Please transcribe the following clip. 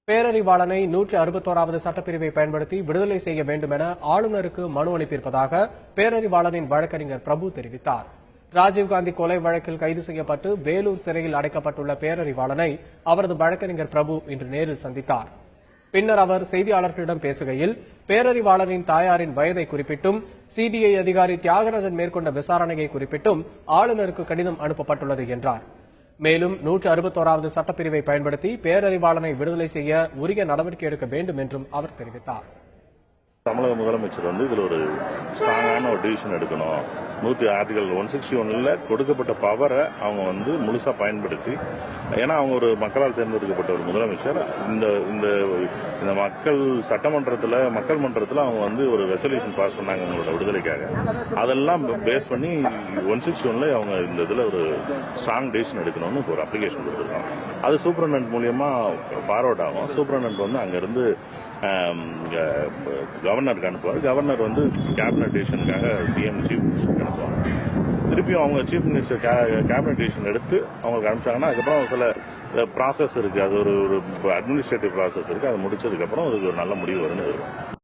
பேரறிவாளனை 161வது சட்டப்பிரிவை பயன்படுத்தி விடுதலை செய்ய வேண்டும் என ஆளுநருக்கு மனு அனுப்பியிருப்பதாக பேரறிவாளனின் வழக்கறிஞர் பிரபு தெரிவித்தார். ராஜீவ்காந்தி கொலை வழக்கில் கைது செய்யப்பட்டு வேலூர் சிறையில் அடைக்கப்பட்டுள்ள பேரறிவாளனை அவரது வழக்கறிஞர் பிரபு இன்று நேரில் சந்தித்தார். பின்னர் அவர் செய்தியாளர்களிடம் பேசுகையில், பேரறிவாளனின் தாயாரின் வயதை குறிப்பிட்டும் சிபிஐ அதிகாரி தியாகராஜன் மேற்கொண்ட விசாரணையை குறிப்பிட்டும் ஆளுநருக்கு கடிதம் அனுப்பப்பட்டுள்ளது என்றார். மேலும் 161வது சட்டப்பிரிவை பயன்படுத்தி பேரறிவாளனை விடுதலை செய்ய உரிய நடவடிக்கை எடுக்க வேண்டும் என்றும் அவர் தெரிவித்தார். தமிழக முதலமைச்சர் இதுல ஒரு ஸ்ட்ராங்கான ஒரு டிசிஷன் எடுக்கணும். ஆர்டிகல் 161ல கொடுக்கப்பட்ட பவரை அவங்க முழுசா பயன்படுத்தி, ஏன்னா அவங்க ஒரு மக்களால் தேர்ந்தெடுக்கப்பட்ட ஒரு முதலமைச்சர். இந்த மக்கள் சட்டமன்றத்தில் மக்கள் மன்றத்தில் அவங்க ஒரு ரெசல்யூஷன் பாஸ் பண்ணாங்க அவங்களோட விடுதலைக்காக. அதெல்லாம் பேஸ் பண்ணி 161ல அவங்க இந்த இதுல ஒரு ஸ்ட்ராங் டிசிஷன் எடுக்கணும்னு ஒரு அப்ளிகேஷன் கொடுத்துருக்காங்க. அது சூப்பரண்டன்ட் மூலியமா ஃபார்வர்ட் ஆகும். சூப்பரண்டன்ட் அங்கிருந்து கவர்னருக்கு அனுப்புவார். கவர்னர் கேபினட் டிசிஷனுக்காக சிஎம் சீஃப் மினிஸ்டருக்கு அனுப்புவாங்க. திருப்பியும் அவங்க சீஃப் மினிஸ்டர் கேபினட் டிசிஷன் எடுத்து அவங்களுக்கு அனுப்பிச்சாங்கன்னா அதுக்கப்புறம் சில ப்ராசஸ் இருக்கு. அது ஒரு அட்மினிஸ்ட்ரேட்டிவ் ப்ராசஸ் இருக்கு. அது முடிச்சதுக்கு அப்புறம் அதுக்கு ஒரு நல்ல முடிவு வரும்னு இருக்கும்.